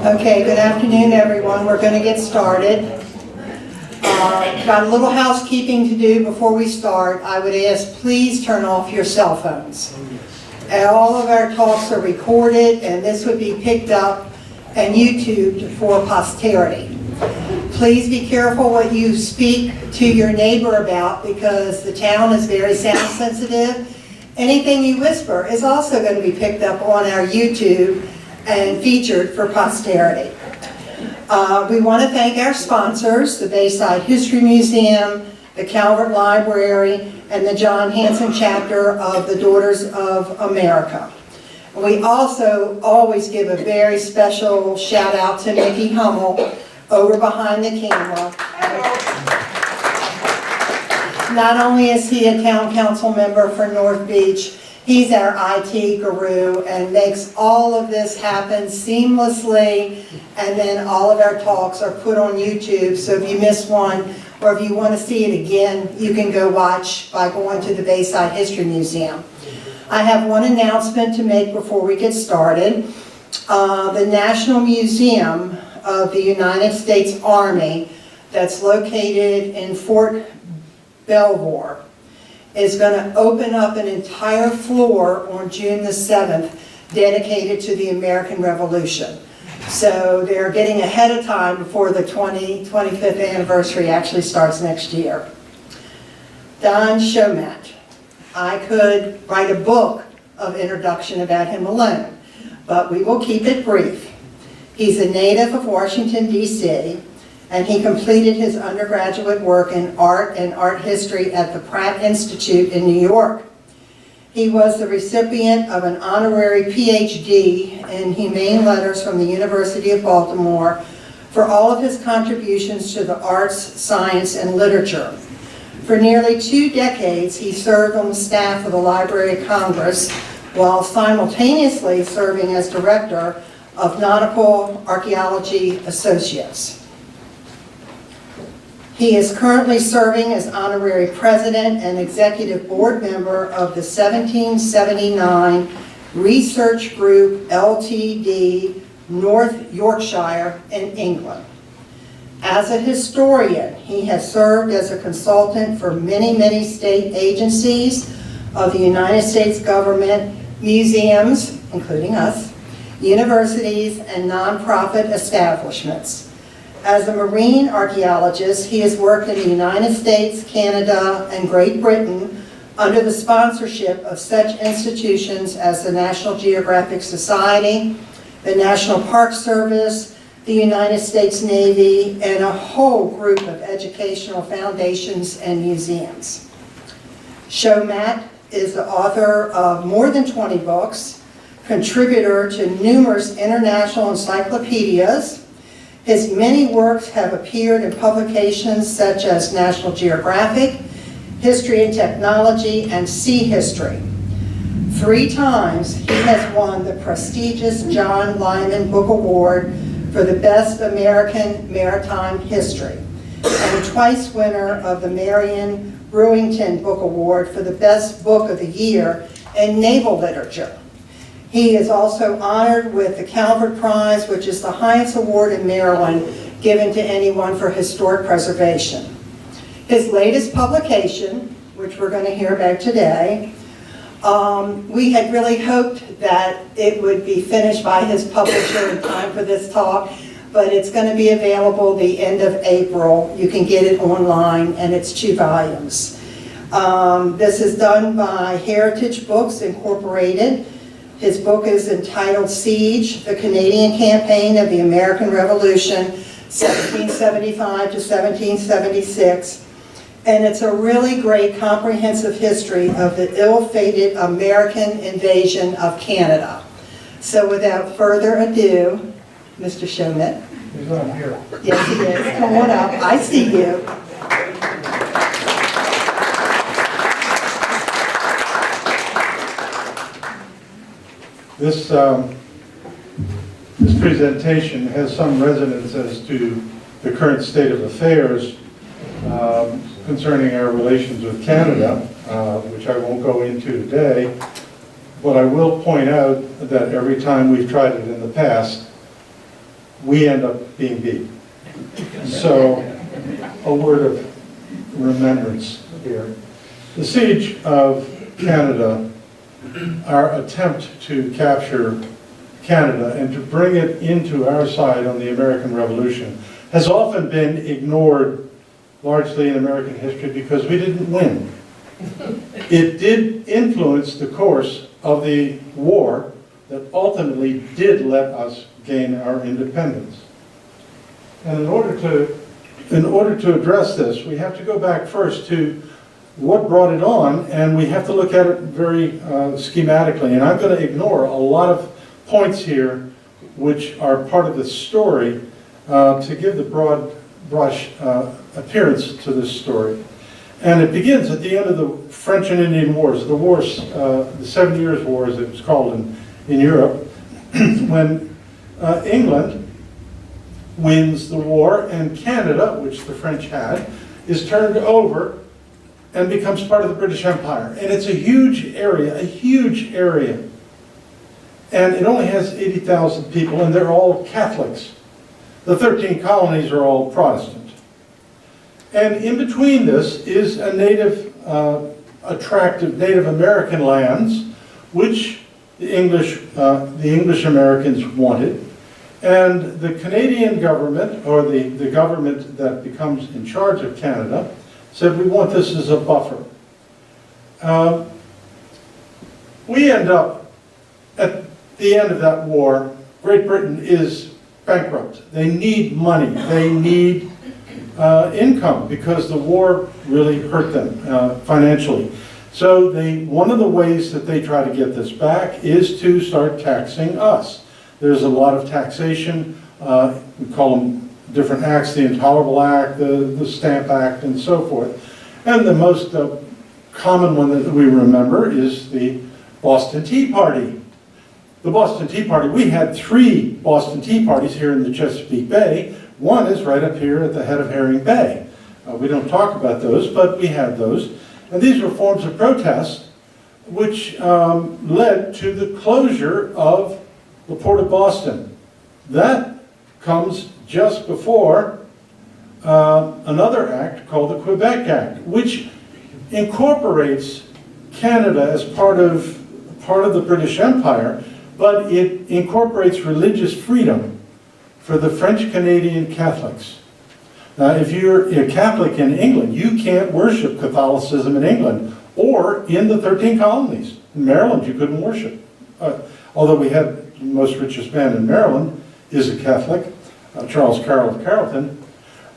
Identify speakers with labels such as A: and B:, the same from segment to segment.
A: Okay, good afternoon, everyone. We're going to get started. Got a little housekeeping to do before we start. I would ask, please turn off your cell phones. All of our talks are recorded, and this would be picked up and YouTubed for posterity. Please be careful what you speak to your neighbor about, because the town is very sound sensitive. Anything you whisper is also going to be picked up on our YouTube and featured for posterity. We want to thank our sponsors, the Bayside History Museum, the Calvert Library, and the John Hanson chapter of the Daughters of America. We also always give a very special shout out to Mickey Hummel over behind the camera. Not only is he a town council member for North Beach, he's our IT guru and makes all of this happen seamlessly, and then all of our talks are put on YouTube, so if you miss one or if you want to see it again, you can go watch by going to the Bayside History Museum. I have one announcement to make before we get started. The National Museum of the United States Army, that's located in Fort Belvoir, is going to open up an entire floor on June the 7th dedicated to the American Revolution. So they're getting ahead of time before the 25th anniversary actually starts next year. Don Shomette. I could write a book of introduction about him alone, but we will keep it brief. He's a native of Washington, D.C., and he completed his undergraduate work in art and art history at the Pratt Institute in New York. He was the recipient of an honorary PhD in Humane Letters from the University of Baltimore for all of his contributions to the arts, science, and literature. For nearly 2 decades, he served on the staff of the Library of Congress while simultaneously serving as director of Nautical Archaeology Associates. He is currently serving as honorary president and executive board member of the 1779 Research Group Ltd, North Yorkshire in England. As a historian, he has served as a consultant for many state agencies of the United States government, museums, including us, universities, and nonprofit establishments. As a marine archaeologist, he has worked in the United States, Canada, and Great Britain under the sponsorship of such institutions as the National Geographic Society, the National Park Service, the United States Navy, and a whole group of educational foundations and museums. Shomette is the author of more than 20 books, contributor to numerous international encyclopedias. His many works have appeared in publications such as National Geographic, History and Technology, and Sea History. 3 times he has won the prestigious John Lyman Book Award for the Best American Maritime History, and twice winner of the Marion Brewington Book Award for the Best Book of the Year in Naval Literature. He is also honored with the Calvert Prize, which is the highest award in Maryland given to anyone for historic preservation. His latest publication, which we're going to hear about today, we had really hoped that it would be finished by his publisher in time for this talk, but it's going to be available the end of April. You can get it online, and it's 2 volumes. This is done by Heritage Books Incorporated. His book is entitled Siege, the Canadian Campaign of the American Revolution, 1775 to 1776. And it's a really great comprehensive history of the ill-fated American invasion of Canada. So without further ado, Mr. Shomette.
B: He's not here.
A: Yes, he is. Come on up. I see you.
B: This presentation has some resonance as to the current state of affairs concerning our relations with Canada, which I won't go into today. But I will point out that every time we've tried it in the past, we end up being beat. So, a word of remembrance here. The siege of Canada, our attempt to capture Canada and to bring it into our side on the American Revolution, has often been ignored largely in American history because we didn't win. It did influence the course of the war that ultimately did let us gain our independence. And in order to address this, we have to go back first to what brought it on, and we have to look at it very schematically. And I'm going to ignore a lot of points here which are part of the story to give the broad brush appearance to this story. And it begins at the end of the French and Indian Wars, the 7 Years' War as it was called in Europe, when England wins the war and Canada, which the French had, is turned over and becomes part of the British Empire. And it's a huge area, And it only has 80,000 people, and they're all Catholics. The 13 colonies are all Protestant. And in between this is a attractive Native American lands, which the English Americans wanted. And the Canadian government, or the government that becomes in charge of Canada, said, we want this as a buffer. We end up, at the end of that war, Great Britain is bankrupt. They need money. They need income because the war really hurt them financially. So one of the ways that they try to get this back is to start taxing us. There's a lot of taxation. We call them different acts, the Intolerable Act, the Stamp Act, and so forth. And the most common one that we remember is the Boston Tea Party. The Boston Tea Party, we had 3 Boston Tea Parties here in the Chesapeake Bay. One is right up here at the head of Herring Bay. We don't talk about those, but we had those. And these were forms of protest which led to the closure of the Port of Boston. That comes just before another act called the Quebec Act, which incorporates Canada as part of the British Empire, but it incorporates religious freedom for the French Canadian Catholics. Now, if you're a Catholic in England, you can't worship Catholicism in England or in the 13 colonies. In Maryland, you couldn't worship. Although we had the most richest man in Maryland is a Catholic, Charles Carroll of Carrollton.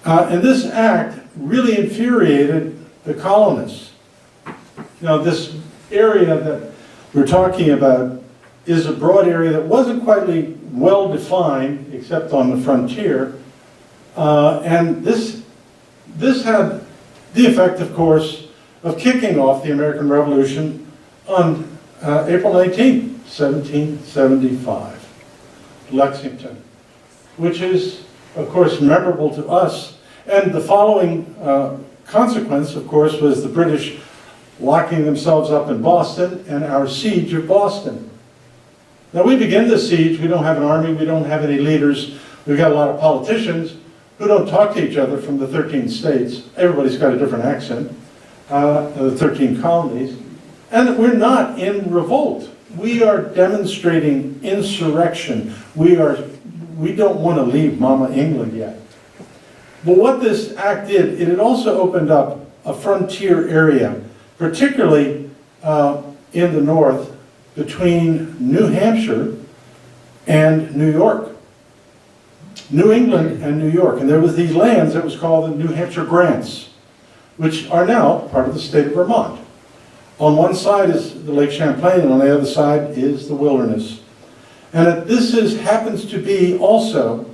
B: And this act really infuriated the colonists. Now, this area that we're talking about is a broad area that wasn't quite well defined, except on the frontier. And this had the effect, of course, of kicking off the American Revolution on April 19, 1775, Lexington, which is, of course, memorable to us. And the following consequence, of course, was the British locking themselves up in Boston and our siege of Boston. Now, we begin the siege, we don't have an army, we don't have any leaders, we've got a lot of politicians who don't talk to each other from the 13 states. Everybody's got a different accent, the 13 colonies. And we're not in revolt. We are demonstrating insurrection. We don't want to leave Mama England yet. But what this act did, it had also opened up a frontier area, particularly in the north, between New Hampshire and New York. New England and New York. And there was these lands that was called the New Hampshire Grants, which are now part of the state of Vermont. On one side is the Lake Champlain, and on the other side is the wilderness. And this happens to be also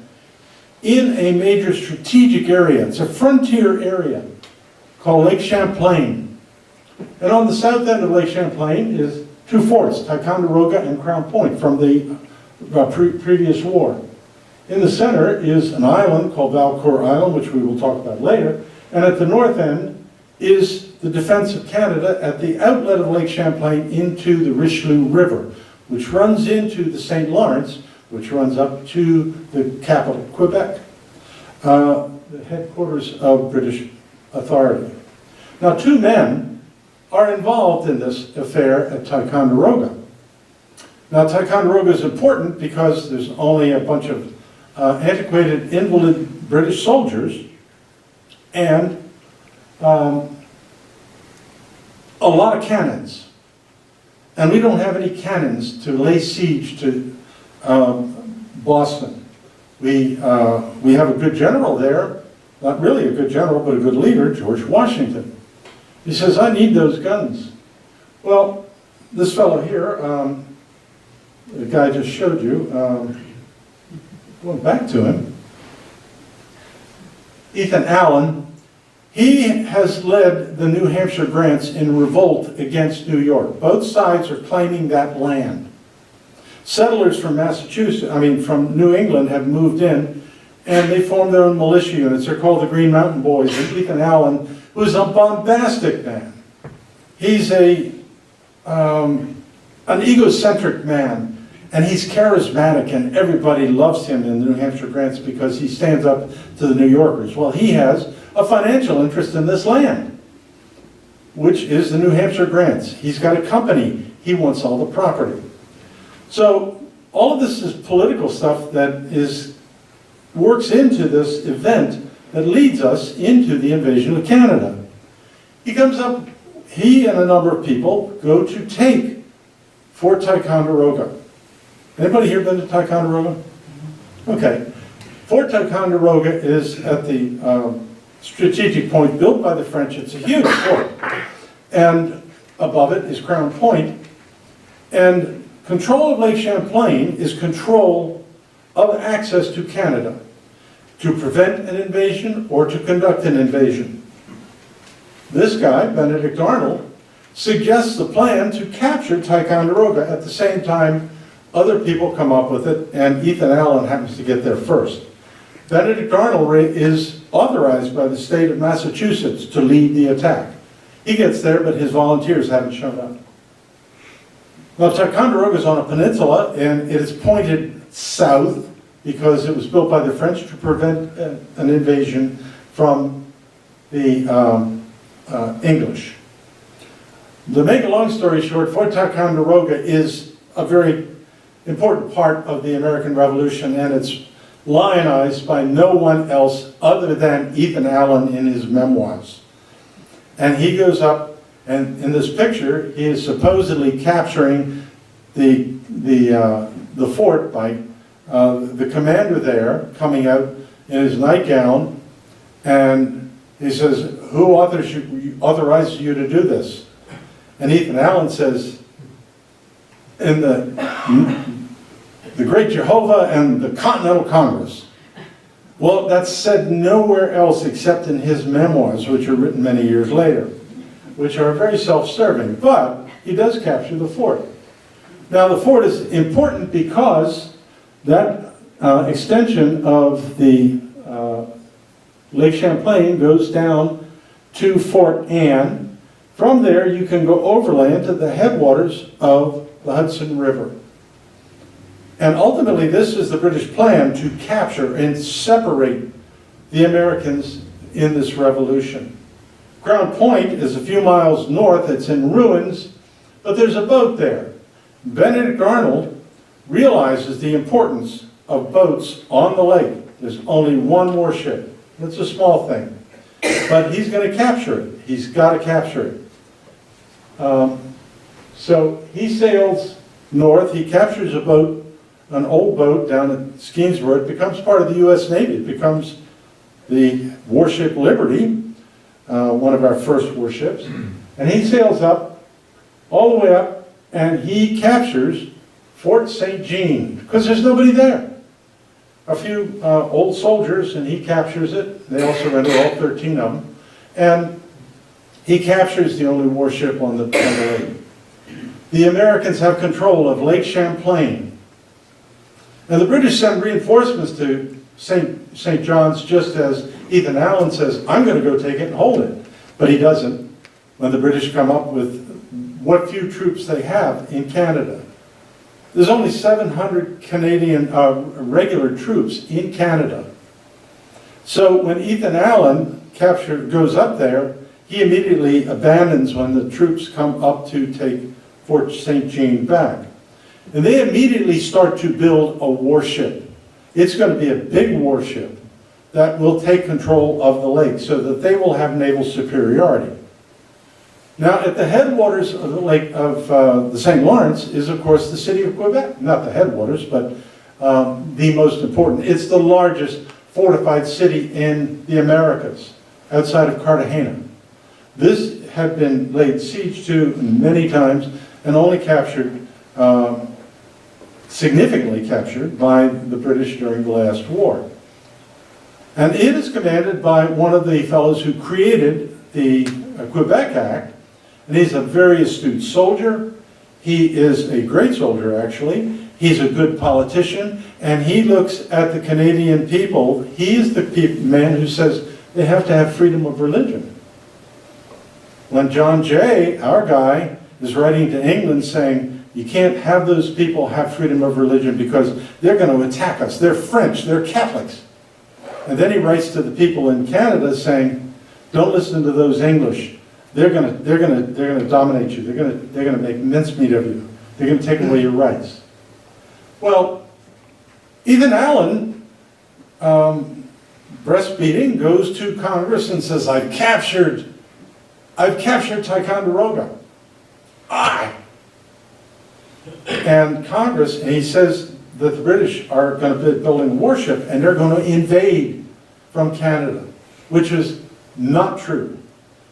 B: in a major strategic area. It's a frontier area called Lake Champlain. And on the south end of Lake Champlain is 2 forts, Ticonderoga and Crown Point, from the previous war. In the center is an island called Valcour Island, which we will talk about later. And at the north end is the defense of Canada at the outlet of Lake Champlain into the Richelieu River, which runs into the St. Lawrence, which runs up to the capital, Quebec, the headquarters of British authority. Now, two men are involved in this affair at Ticonderoga. Now, Ticonderoga is important because there's only a bunch of antiquated, invalid British soldiers and a lot of cannons. And we don't have any cannons to lay siege to Boston. We have a good general there, not really a good general, but a good leader, George Washington. He says, I need those guns. Well, this fellow here, the guy I just showed you, going back to him, Ethan Allen, he has led the New Hampshire Grants in revolt against New York. Both sides are claiming that land. Settlers from from New England have moved in, and they formed their own militia units. They're called the Green Mountain Boys. And Ethan Allen, who's a bombastic man. He's an egocentric man, and he's charismatic, and everybody loves him in the New Hampshire Grants because he stands up to the New Yorkers. Well, he has a financial interest in this land, which is the New Hampshire Grants. He's got a company. He wants all the property. So all of this is political stuff that works into this event that leads us into the invasion of Canada. He and a number of people go to take Fort Ticonderoga. Anybody here been to Ticonderoga? Okay. Fort Ticonderoga is at the strategic point built by the French. It's a huge fort. And above it is Crown Point. And control of Lake Champlain is control of access to Canada to prevent an invasion or to conduct an invasion. This guy, Benedict Arnold, suggests the plan to capture Ticonderoga. At the same time, other people come up with it, and Ethan Allen happens to get there first. Benedict Arnold is authorized by the state of Massachusetts to lead the attack. He gets there, but his volunteers haven't shown up. Now, Ticonderoga is on a peninsula, and it is pointed south because it was built by the French to prevent an invasion from the English. To make a long story short, Fort Ticonderoga is a very important part of the American Revolution, and it's lionized by no one else other than Ethan Allen in his memoirs. And he goes up, and in this picture, he is supposedly capturing the fort by the commander there coming out in his nightgown, and he says, who authorized you to do this? And Ethan Allen says, in the great Jehovah and the Continental Congress. Well, that's said nowhere else except in his memoirs, which are written many years later, which are very self-serving, but he does capture the fort. Now, the fort is important because that extension of the Lake Champlain goes down to Fort Anne. From there, you can go overland to the headwaters of the Hudson River. And ultimately, this is the British plan to capture and separate the Americans in this revolution. Crown Point is a few miles north. It's in ruins, but there's a boat there. Benedict Arnold realizes the importance of boats on the lake. There's only one warship. It's a small thing, but he's going to capture it. He's got to capture it. So he sails north. He captures a boat, an old boat down at Skenesboro. It becomes part of the U.S. Navy. It becomes the warship Liberty, one of our first warships. And he sails up, all the way up, and he captures Fort St. Jean, because there's nobody there. A few old soldiers, and he captures it. They all surrender, all 13 of them. And he captures the only warship on the lake. The Americans have control of Lake Champlain. And the British send reinforcements to St. John's, just as Ethan Allen says, I'm going to go take it and hold it. But he doesn't when the British come up with what few troops they have in Canada. There's only 700 Canadian regular troops in Canada. So when Ethan Allen goes up there, he immediately abandons when the troops come up to take Fort St. Jean back. And they immediately start to build a warship. It's going to be a big warship that will take control of the lake so that they will have naval superiority. Now, at the headwaters of the lake of the St. Lawrence is, of course, the city of Quebec. Not the headwaters, but the most important. It's the largest fortified city in the Americas, outside of Cartagena. This had been laid siege to many times and only captured, significantly captured by the British during the last war. And it is commanded by one of the fellows who created the Quebec Act, and he's a very astute soldier. He is a great soldier, actually. He's a good politician, and he looks at the Canadian people. He is the man who says they have to have freedom of religion. When John Jay, our guy, is writing to England saying, you can't have those people have freedom of religion because they're going to attack us. They're French, they're Catholics. And then he writes to the people in Canada saying, don't listen to those English. They're going to dominate you. They're going to make mincemeat of you. They're going to take away your rights. Well, Ethan Allen, breastfeeding, goes to Congress and says, I've captured Ticonderoga. And Congress, and he says that the British are going to be building a warship and they're going to invade from Canada, which is not true.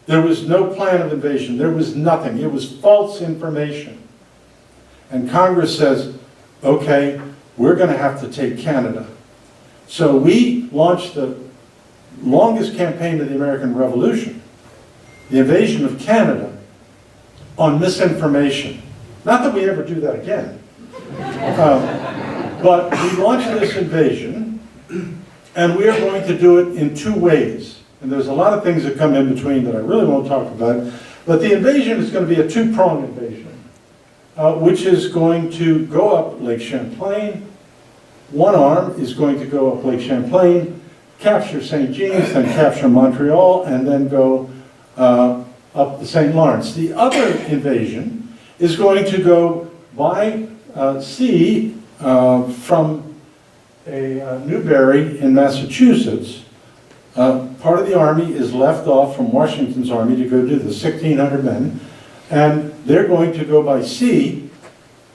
B: There was no plan of invasion. There was nothing. It was false information. And Congress says, okay, we're going to have to take Canada. So we launched the longest campaign of the American Revolution, the invasion of Canada, on misinformation. Not that we ever do that again. But we launched this invasion, and we are going to do it in two ways. And there's a lot of things that come in between that I really won't talk about. But the invasion is going to be a two-pronged invasion, which is going to go up Lake Champlain. One arm is going to go up Lake Champlain, capture St. Jean's, then capture Montreal, and then go up the St. Lawrence. The other invasion is going to go by sea from Newbury in Massachusetts. Part of the army is left off from Washington's army to go do the 1,600 men, and they're going to go by sea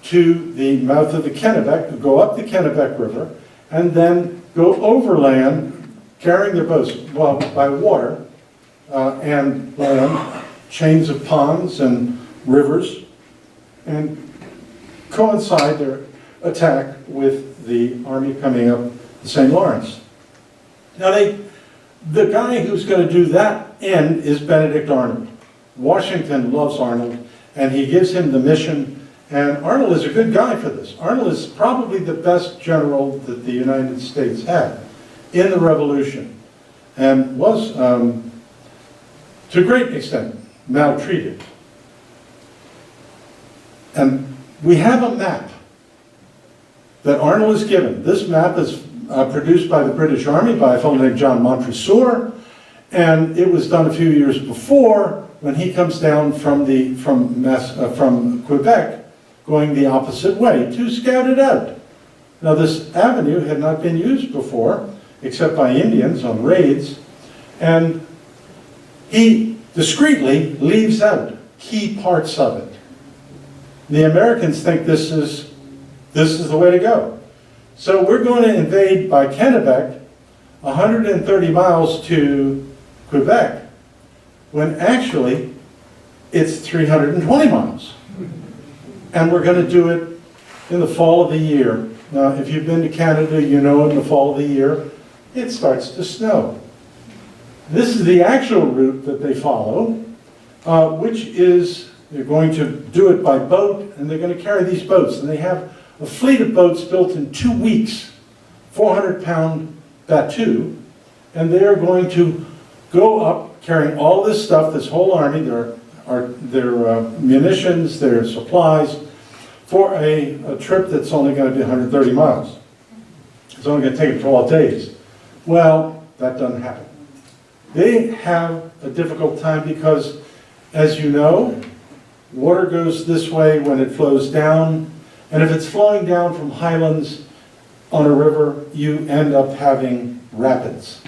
B: to the mouth of the Kennebec, go up the Kennebec River, and then go overland, carrying their boats, well, by water and land, chains of ponds and rivers, and coincide their attack with the army coming up the St. Lawrence. Now, the guy who's going to do that end is Benedict Arnold. Washington loves Arnold, and he gives him the mission, and Arnold is a good guy for this. Arnold is probably the best general that the United States had in the Revolution, and was, to a great extent, maltreated. And we have a map that Arnold is given. This map is produced by the British Army by a fellow named John Montresor, and it was done a few years before when he comes down from Quebec, going the opposite way to scout it out. Now, this avenue had not been used before, except by Indians on raids, and he discreetly leaves out key parts of it. The Americans think this is the way to go. So we're going to invade by Kennebec 130 miles to Quebec, when actually it's 320 miles. And we're going to do it in the fall of the year. Now, if you've been to Canada, you know in the fall of the year, it starts to snow. This is the actual route that they follow, which is, they're going to do it by boat, and they're going to carry these boats. And they have a fleet of boats built in 2 weeks, 400-pound bateau, and they are going to go up carrying all this stuff, this whole army, their munitions, their supplies, for a trip that's only going to be 130 miles. It's only going to take them 12 days. Well, that doesn't happen. They have a difficult time because, as you know, water goes this way when it flows down, and if it's flowing down from highlands on a river, you end up having rapids.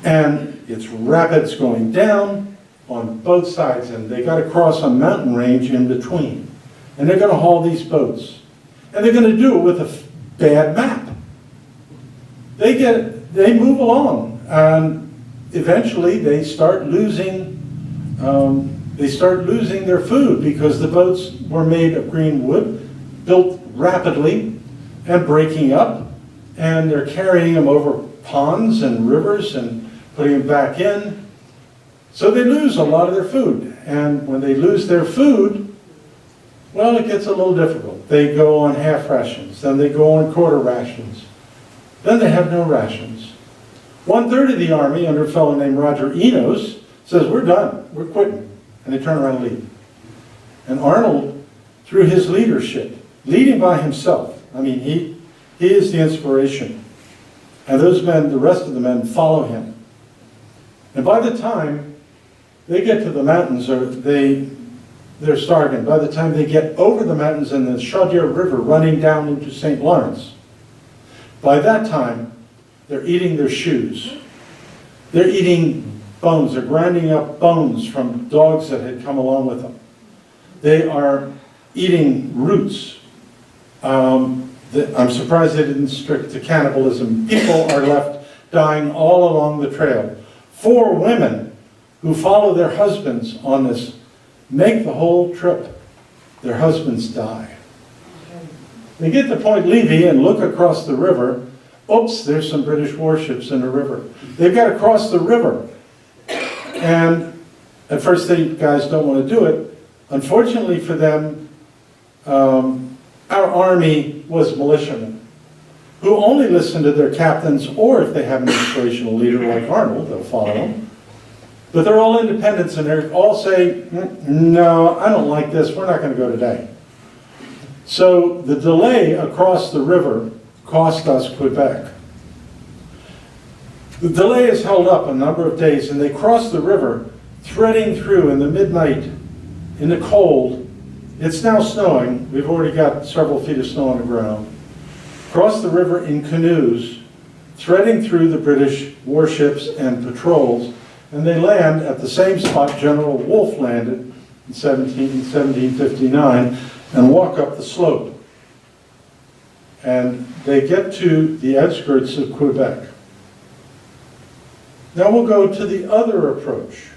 B: And it's rapids going down on both sides, and they got to cross a mountain range in between. And they're going to haul these boats. And they're going to do it with a bad map. They move along, and eventually they start losing their food because the boats were made of green wood, built rapidly and breaking up, and they're carrying them over ponds and rivers and putting them back in. So they lose a lot of their food. And when they lose their food, well, it gets a little difficult. They go on half rations, then they go on quarter rations. Then they have no rations. 1/3 of the Army, under a fellow named Roger Enos, says, we're done, we're quitting. And they turn around and leave. And Arnold, through his leadership, leading by himself, I mean, he is the inspiration. And those men, the rest of the men, follow him. And by the time they get to the mountains, or they're starving. By the time they get over the mountains and the Chaudière River running down into St. Lawrence, by that time, they're eating their shoes. They're eating bones. They're grinding up bones from dogs that had come along with them. They are eating roots. I'm surprised they didn't stick to cannibalism. People are left dying all along the trail. 4 women who follow their husbands on this make the whole trip. Their husbands die. They get to Point Levy and look across the river. Oops, there's some British warships in the river. They've got to cross the river. And at first the guys don't want to do it. Unfortunately for them, our army was militiamen who only listen to their captains, or if they have an inspirational leader like Arnold, they'll follow him. But they're all independents, and they all say, no, I don't like this, we're not going to go today. So the delay across the river cost us Quebec. The delay is held up a number of days, and they cross the river, threading through in the midnight, in the cold. It's now snowing. We've already got several feet of snow on the ground. Cross the river in canoes, threading through the British warships and patrols, and they land at the same spot General Wolfe landed in 1759 and walk up the slope. And they get to the outskirts of Quebec. Now we'll go to the other approach.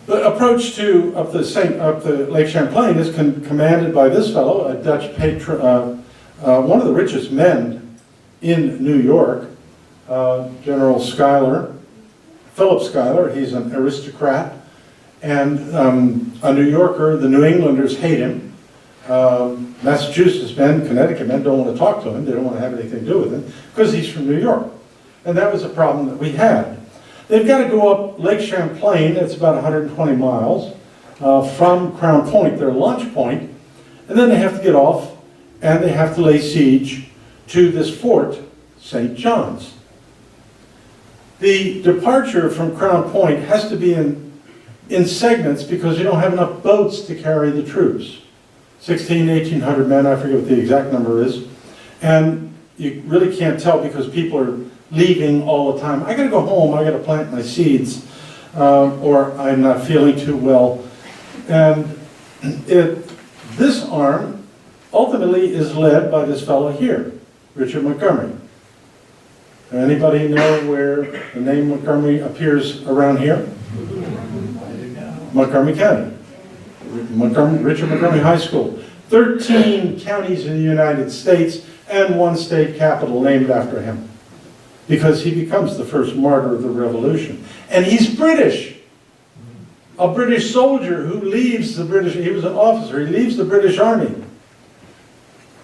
B: The approach up the Lake Champlain is commanded by this fellow, a Dutch patron, one of the richest men in New York, General Schuyler, Philip Schuyler. He's an aristocrat and a New Yorker. The New Englanders hate him. Massachusetts men, Connecticut men don't want to talk to him. They don't want to have anything to do with him because he's from New York. And that was a problem that we had. They've got to go up Lake Champlain. It's about 120 miles from Crown Point, their launch point, and then they have to get off and they have to lay siege to this fort, St. John's. The departure from Crown Point has to be in segments because you don't have enough boats to carry the troops. 1,800 men, I forget what the exact number is, and you really can't tell because people are leaving all the time. I gotta go home, I gotta plant my seeds, or I'm not feeling too well. And this arm ultimately is led by this fellow here, Richard Montgomery. Anybody know where the name Montgomery appears around here? Montgomery County. Richard Montgomery High School. 13 counties in the United States and 1 state capital named after him, because he becomes the first martyr of the Revolution. And he's British. A British soldier who leaves the British, he was an officer, he leaves the British Army.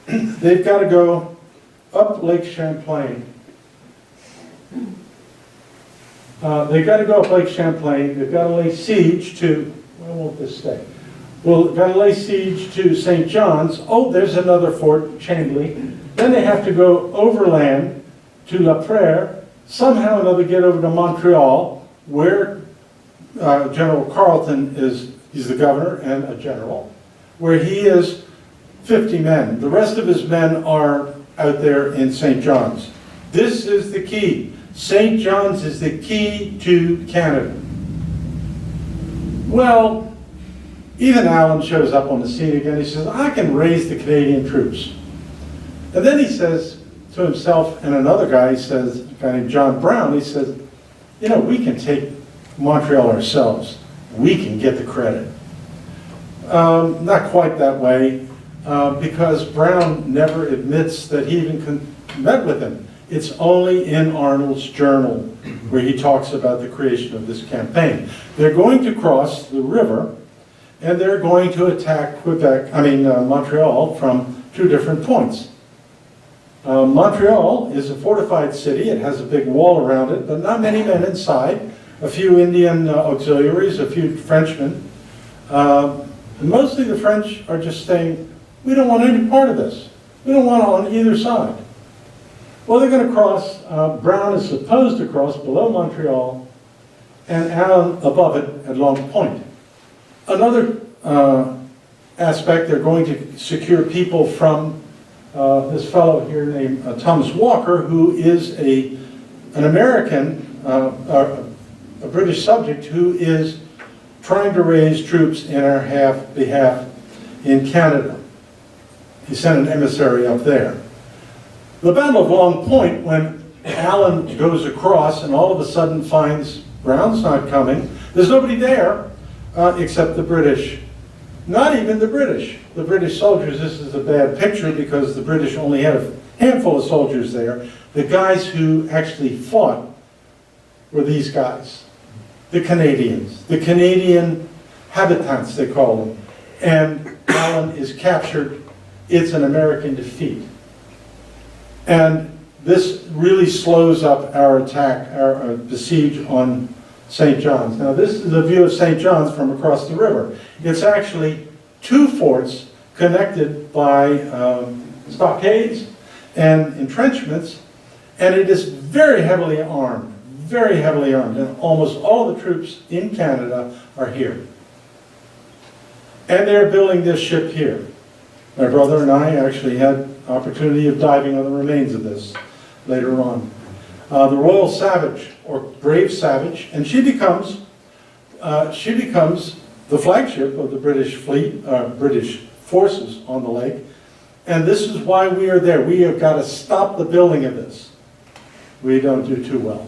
B: They've got to go up Lake Champlain. They've got to go up Lake Champlain, they've got to lay siege to, where won't this stay? Well, got to lay siege to St. John's. Oh, there's another fort, Chambly. Then they have to go overland to La Prairie, somehow or another get over to Montreal, where General Carleton he's the governor and a general, where he is 50 men. The rest of his men are out there in St. John's. This is the key. St. John's is the key to Canada. Well, Ethan Allen shows up on the scene again. He says, I can raise the Canadian troops. And then he says to himself and another guy, he says, a guy named John Brown, he says, you know, we can take Montreal ourselves. We can get the credit. Not quite that way, because Brown never admits that he even met with him. It's only in Arnold's journal where he talks about the creation of this campaign. They're going to cross the river, and they're going to attack Montreal from two different points. Montreal is a fortified city. It has a big wall around it, but not many men inside. A few Indian auxiliaries, a few Frenchmen. Mostly the French are just saying, we don't want any part of this. We don't want it on either side. Well, they're going to cross, Brown is supposed to cross below Montreal, and Allen above it at Long Point. Another aspect, they're going to secure people from this fellow here named Thomas Walker, who is an American, a British subject, who is trying to raise troops in our behalf in Canada. He sent an emissary up there. The Battle of Long Point, when Allen goes across and all of a sudden finds Brown's not coming, there's nobody there except the British. Not even the British. The British soldiers, this is a bad picture because the British only had a handful of soldiers there. The guys who actually fought were these guys, the Canadians, the Canadian habitants, they call them. And Allen is captured. It's an American defeat. And this really slows up our attack, our siege on St. John's. Now this is a view of St. John's from across the river. It's actually two forts connected by stockades and entrenchments, and it is very heavily armed, and almost all the troops in Canada are here. And they're building this ship here. My brother and I actually had opportunity of diving on the remains of this later on. The Royal Savage, or Brave Savage, and she becomes the flagship of the British fleet, British forces on the lake, and this is why we are there. We have got to stop the building of this. We don't do too well.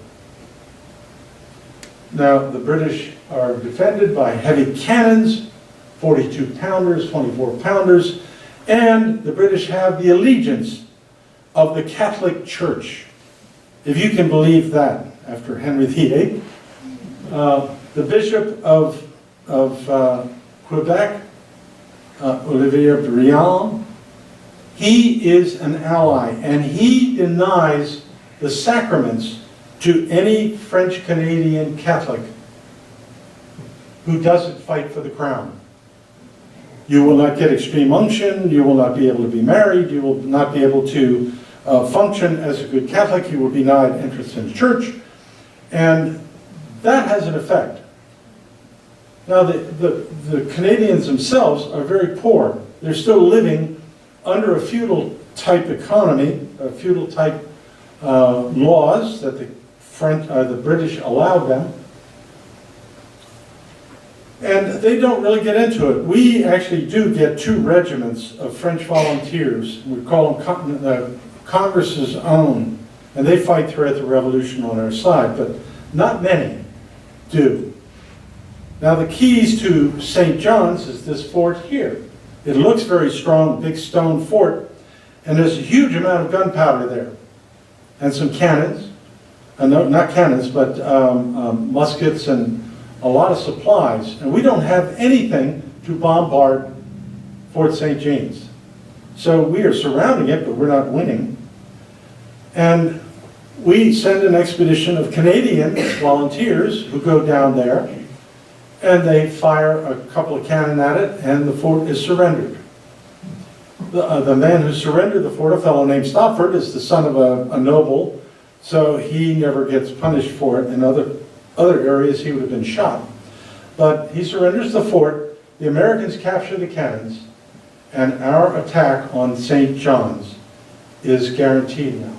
B: Now, the British are defended by heavy cannons, 42-pounders, 24-pounders, and the British have the allegiance of the Catholic Church. If you can believe that, after Henry VIII. The Bishop of Quebec, Olivier Briand, he is an ally, and he denies the sacraments to any French-Canadian Catholic who doesn't fight for the crown. You will not get extreme unction, you will not be able to be married, you will not be able to function as a good Catholic, you will be denied entrance in church, and that has an effect. Now the Canadians themselves are very poor. They're still living under a feudal type economy, feudal type laws that the British allowed them. And they don't really get into it. We actually do get 2 regiments of French volunteers. We call them Congress's own. And they fight throughout the Revolution on our side, but not many do. Now the keys to St. John's is this fort here. It looks very strong, big stone fort, and there's a huge amount of gunpowder there. And some cannons, no, not cannons, but muskets and a lot of supplies, and we don't have anything to bombard Fort St. James. So we are surrounding it, but we're not winning. And we send an expedition of Canadian volunteers who go down there, and they fire a couple of cannon at it, and the fort is surrendered. The man who surrendered the fort, a fellow named Stopford, is the son of a noble, so he never gets punished for it. In other areas, he would have been shot. But he surrenders the fort, the Americans capture the cannons, and our attack on St. John's is guaranteed now.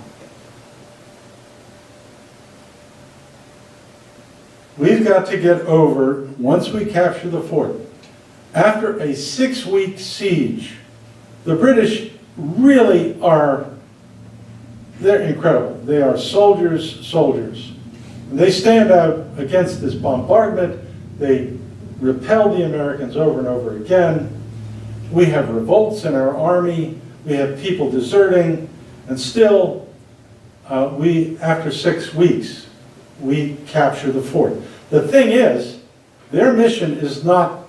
B: We've got to get over, once we capture the fort, after a 6-week siege, the British really are, they're incredible. They are soldiers. And they stand out against this bombardment. They repel the Americans over and over again. We have revolts in our army. We have people deserting. And still, after 6 weeks, we capture the fort. The thing is, their mission is not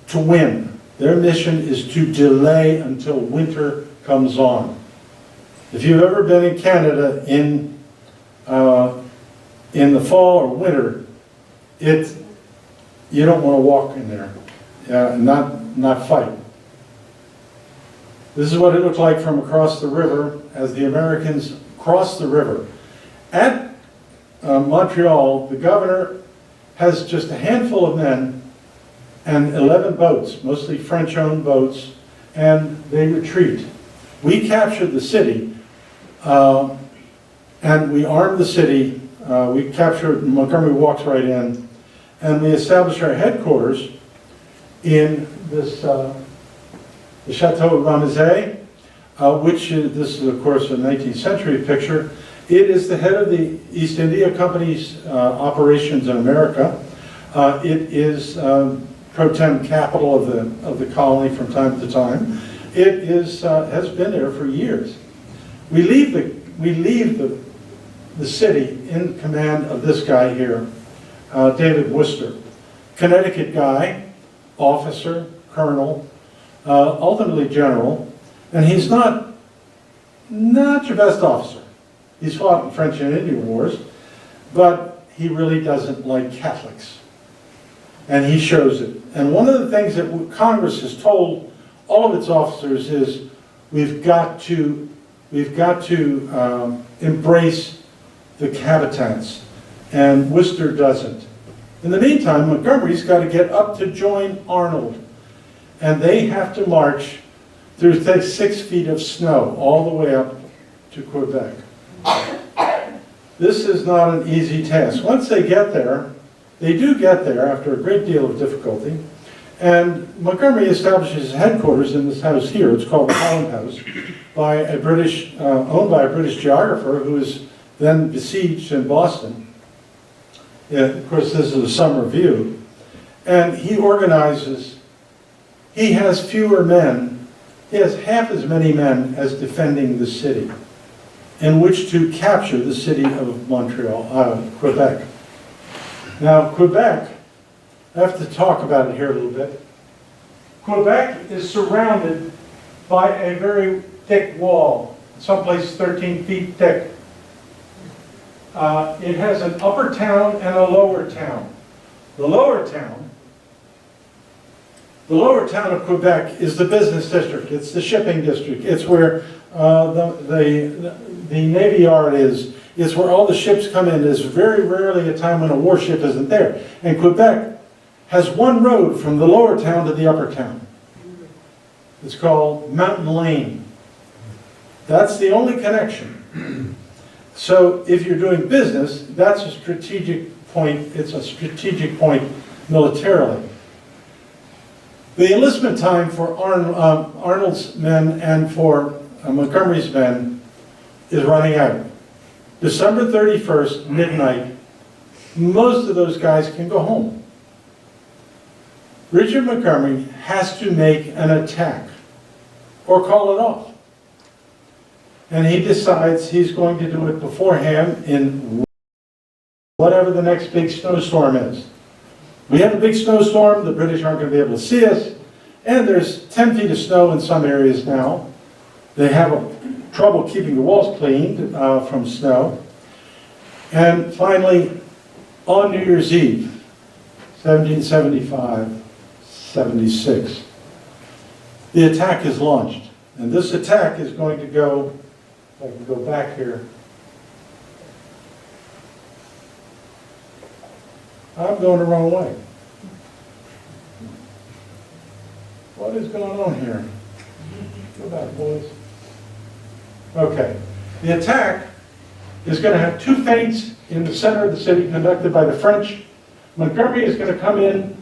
B: to win. Their mission is to delay until winter comes on. If you've ever been in Canada in the fall or winter, you don't want to walk in there, not fight. This is what it looked like from across the river as the Americans crossed the river. At Montreal, the governor has just a handful of men and 11 boats, mostly French-owned boats, and they retreat. We captured the city, and we armed the city. We captured, Montgomery walks right in, and we established our headquarters in this, the Chateau Ramezay, which this is, of course, a 19th century picture. It is the head of the East India Company's operations in America. It is pro tem capital of the colony from time to time. It is has been there for years. We leave the city in command of this guy here, David Worcester, Connecticut guy, officer, colonel, ultimately general, and he's not your best officer. He's fought in French and Indian wars, but he really doesn't like Catholics. And he shows it. And one of the things that Congress has told all of its officers is we've got to embrace the habitants. And Worcester doesn't. In the meantime, Montgomery's got to get up to join Arnold. And they have to march through 6 feet of snow all the way up to Quebec. This is not an easy task. Once they get there, they do get there after a great deal of difficulty, and Montgomery establishes his headquarters in this house here. It's called the Holland House, by a British, owned by a British geographer who was then besieged in Boston. Of course, this is a summer view. And he organizes, he has fewer men, he has half as many men as defending the city, in which to capture the city of Montreal, Quebec. Now, Quebec, I have to talk about it here a little bit. Quebec is surrounded by a very thick wall, someplace 13 feet thick. It has an upper town and a lower town. The lower town of Quebec is the business district. It's the shipping district. It's where the Navy Yard is. It's where all the ships come in. There's very rarely a time when a warship isn't there. And Quebec has one road from the lower town to the upper town. It's called Mountain Lane. That's the only connection. So if you're doing business, that's a strategic point. It's a strategic point militarily. The enlistment time for Arnold's men and for Montgomery's men is running out. December 31st, midnight, most of those guys can go home. Richard Montgomery has to make an attack or call it off. And he decides he's going to do it beforehand in whatever the next big snowstorm is. We have a big snowstorm, the British aren't going to be able to see us, and there's 10 feet of snow in some areas now. They have trouble keeping the walls cleaned from snow. And finally, on New Year's Eve, 1775, 76. The attack is launched. And this attack is going to go, if I can go back here. I'm going the wrong way. What is going on here? Go back, boys. Okay. The attack is going to have two feints in the center of the city conducted by the French. Montgomery is going to come in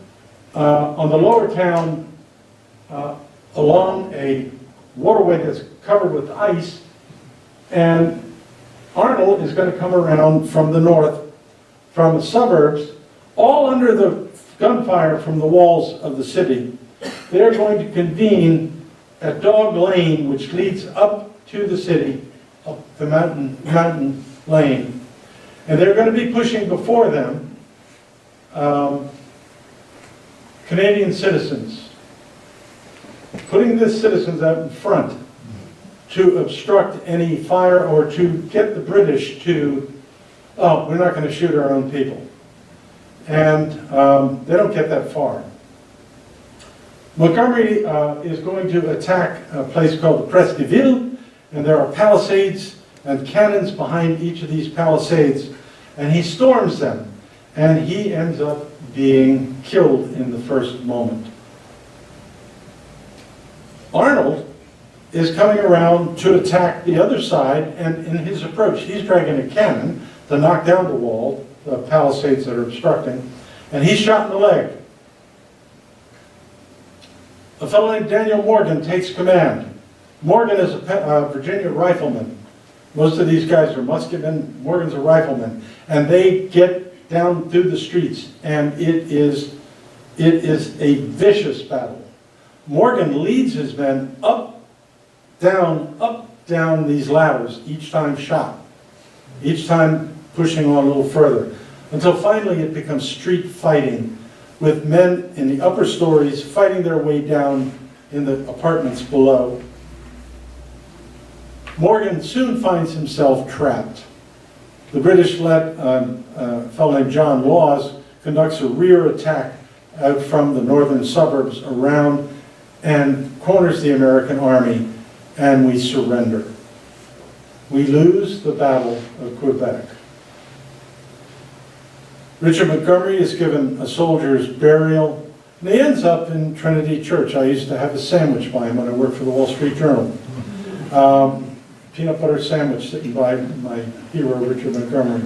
B: on the lower town along a waterway that's covered with ice, and Arnold is going to come around from the north, from the suburbs, all under the gunfire from the walls of the city. They're going to convene at Dog Lane, which leads up to the city, up the mountain lane. And they're going to be pushing before them Canadian citizens, putting the citizens out in front to obstruct any fire or to get the British to, oh, we're not going to shoot our own people. And they don't get that far. Montgomery is going to attack a place called the Presse de Ville, and there are palisades and cannons behind each of these palisades, and he storms them, and he ends up being killed in the first moment. Arnold is coming around to attack the other side, and in his approach, he's dragging a cannon to knock down the wall, the palisades that are obstructing, and he's shot in the leg. A fellow named Daniel Morgan takes command. Morgan is a Virginia rifleman. Most of these guys are musketmen. Morgan's a rifleman. And they get down through the streets, and it is a vicious battle. Morgan leads his men up, down these ladders, each time shot. Each time pushing on a little further. Until finally it becomes street fighting, with men in the upper stories fighting their way down in the apartments below. Morgan soon finds himself trapped. The British let a fellow named John Laws conducts a rear attack out from the northern suburbs around and corners the American army, and we surrender. We lose the Battle of Quebec. Richard Montgomery is given a soldier's burial, and he ends up in Trinity Church. I used to have a sandwich by him when I worked for the Wall Street Journal. Peanut butter sandwich sitting by my hero, Richard Montgomery.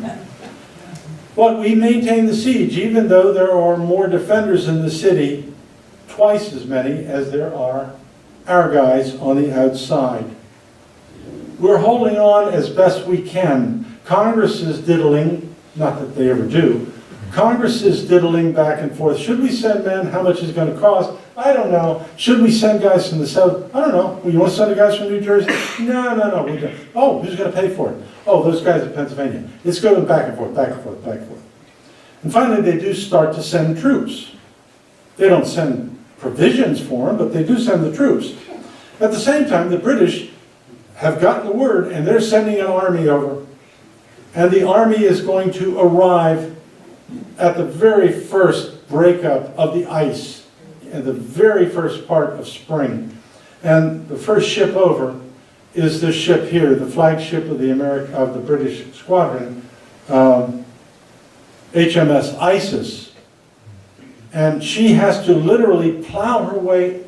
B: But we maintain the siege, even though there are more defenders in the city, twice as many as there are our guys on the outside. We're holding on as best we can. Congress is diddling, not that they ever do, Congress is diddling back and forth. Should we send men? How much is it going to cost? I don't know. Should we send guys from the South? I don't know. Well, you want to send the guys from New Jersey? No. We don't. Oh, who's going to pay for it? Oh, those guys in Pennsylvania. It's going back and forth, back and forth, back and forth. And finally, they do start to send troops. They don't send provisions for them, but they do send the troops. At the same time, the British have gotten the word, and they're sending an army over. And the army is going to arrive at the very first breakup of the ice, in the very first part of spring. And the first ship over is this ship here, the flagship of the British squadron, HMS Isis. And she has to literally plow her way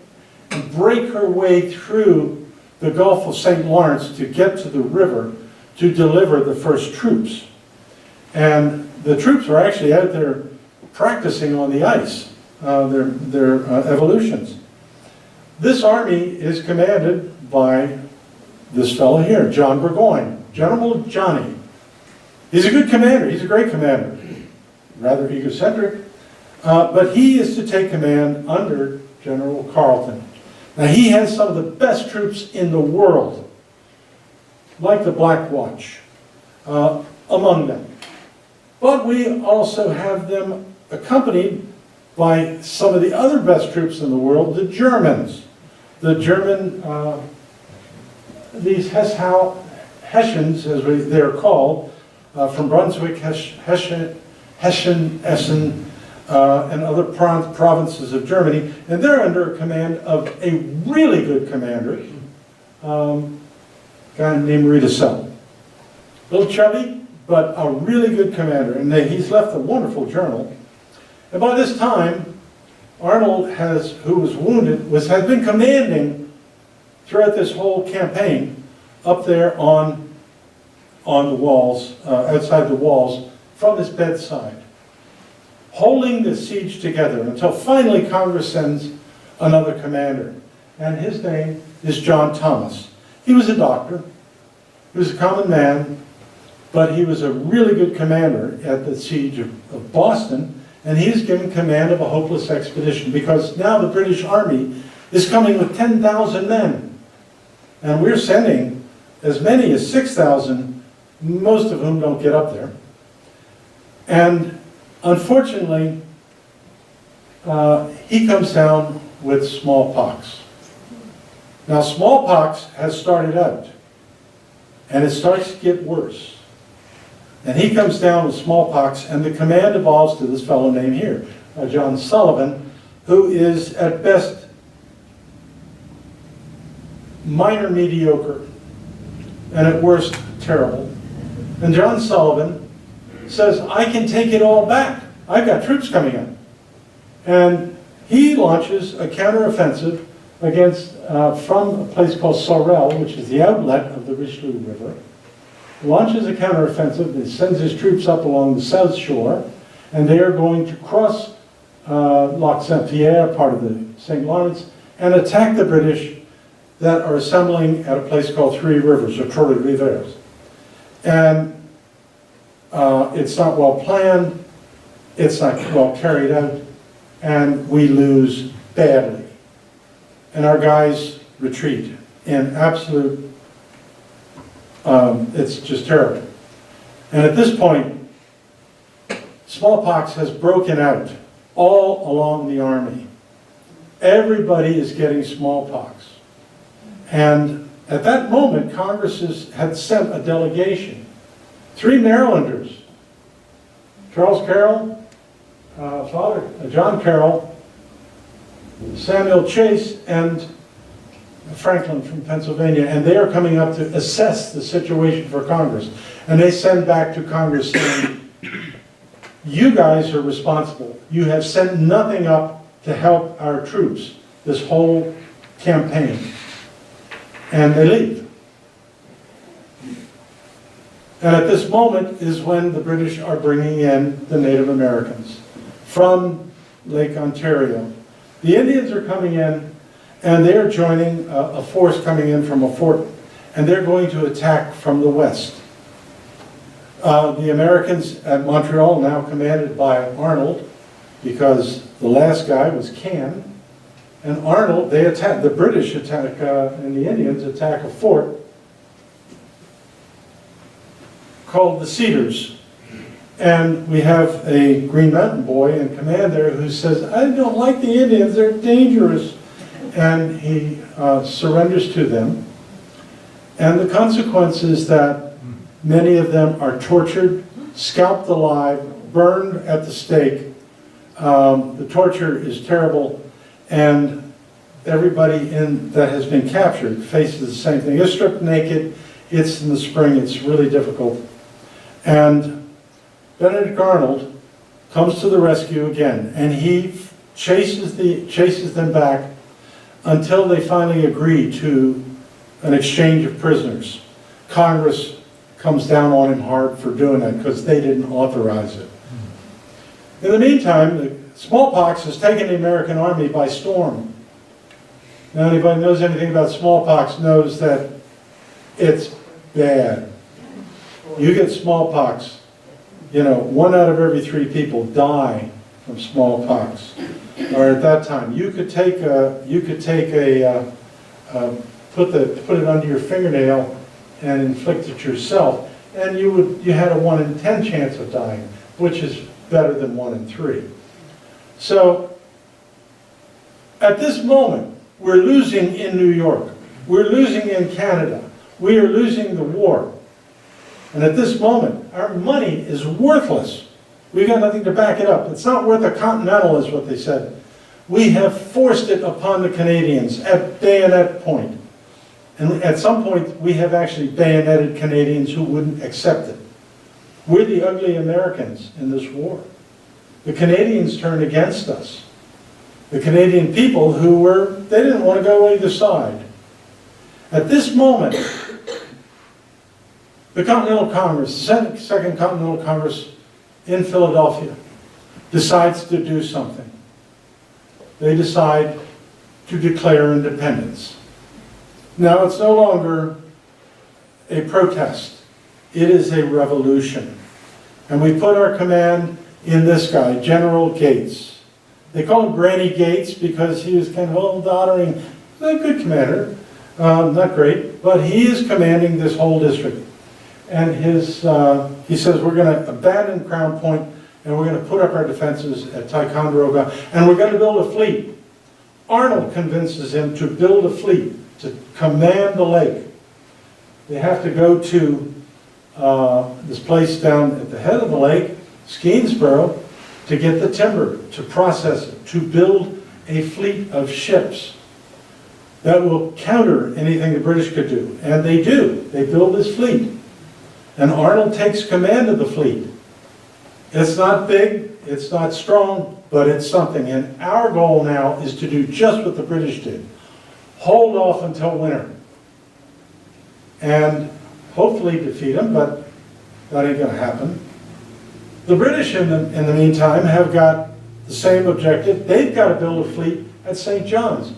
B: and break her way through the Gulf of St. Lawrence to get to the river to deliver the first troops. And the troops are actually out there practicing on the ice, their evolutions. This army is commanded by this fellow here, John Burgoyne, General Johnny. He's a good commander, he's a great commander. Rather egocentric, but he is to take command under General Carleton. Now he has some of the best troops in the world, like the Black Watch, among them. But we also have them accompanied by some of the other best troops in the world, the Germans. The German, these Hessians, as they're called, from Brunswick, Hessen, Essen, and other provinces of Germany, and they're under command of a really good commander, a guy named Riedesel. A little chubby, but a really good commander, and he's left a wonderful journal. And by this time, Arnold who was wounded, had been commanding throughout this whole campaign up there on the walls, outside the walls, from his bedside, holding the siege together until finally Congress sends another commander. And his name is John Thomas. He was a doctor. He was a common man, but he was a really good commander at the siege of Boston, and he is given command of a hopeless expedition because now the British Army is coming with 10,000 men. And we're sending as many as 6,000, most of whom don't get up there. And unfortunately, he comes down with smallpox. Now, smallpox has started out, and it starts to get worse. And he comes down with smallpox, and the command devolves to this fellow named here, John Sullivan, who is at best minor mediocre, and at worst terrible. And John Sullivan says, I can take it all back. I've got troops coming in. And he launches a counteroffensive against, from a place called Sorel, which is the outlet of the Richelieu River, launches a counteroffensive and sends his troops up along the south shore, and they are going to cross Lac Saint-Pierre, part of the St. Lawrence, and attack the British that are assembling at a place called Three Rivers, or Trois Rivières. And it's not well planned, it's not well carried out, and we lose badly. And our guys retreat in absolute, it's just terrible. And at this point, smallpox has broken out all along the army. Everybody is getting smallpox. And at that moment, Congress had sent a delegation. 3 Marylanders, Charles Carroll, John Carroll, Samuel Chase, and Franklin from Pennsylvania, and they are coming up to assess the situation for Congress. And they send back to Congress saying, you guys are responsible. You have sent nothing up to help our troops this whole campaign. And they leave. And at this moment is when the British are bringing in the Native Americans from Lake Ontario. The Indians are coming in, and they're joining a force coming in from a fort, and they're going to attack from the west. The Americans at Montreal, now commanded by Arnold, because the last guy was Ken, and Arnold, they attack, the British attack, and the Indians attack a fort called the Cedars. And we have a Green Mountain boy in command there who says, I don't like the Indians, they're dangerous. And he surrenders to them. And the consequence is that many of them are tortured, scalped alive, burned at the stake. The torture is terrible, and everybody that has been captured faces the same thing. They're stripped naked. It's in the spring. It's really difficult. And Benedict Arnold comes to the rescue again, and he chases them back until they finally agree to an exchange of prisoners. Congress comes down on him hard for doing that because they didn't authorize it. In the meantime, the smallpox has taken the American army by storm. Now, anybody who knows anything about smallpox knows that it's bad. You get smallpox, 1 out of every 3 people die from smallpox. Or at that time, you could put it under your fingernail and inflict it yourself, and you had a 1 in 10 chance of dying, which is better than 1 in 3. So, at this moment, we're losing in New York. We're losing in Canada. We are losing the war. And at this moment, our money is worthless. We've got nothing to back it up. It's not worth a continental, is what they said. We have forced it upon the Canadians at bayonet point. And at some point, we have actually bayoneted Canadians who wouldn't accept it. We're the ugly Americans in this war. The Canadians turned against us. The Canadian people they didn't want to go either side. At this moment, the Continental Congress, the Second Continental Congress in Philadelphia, decides to do something. They decide to declare independence. Now, it's no longer a protest. It is a revolution. And we put our command in this guy, General Gates. They call him Granny Gates because he was kind of old-doddering. He's a good commander, not great, but he is commanding this whole district. And he says, we're going to abandon Crown Point, and we're going to put up our defenses at Ticonderoga, and we're going to build a fleet. Arnold convinces him to build a fleet, to command the lake. They have to go to this place down at the head of the lake, Skenesboro, to get the timber, to process it, to build a fleet of ships that will counter anything the British could do. And they do. They build this fleet. And Arnold takes command of the fleet. It's not big, it's not strong, but it's something. And our goal now is to do just what the British did. Hold off until winter. And hopefully defeat them, but that ain't going to happen. The British, in the meantime, have got the same objective. They've got to build a fleet at St. John's.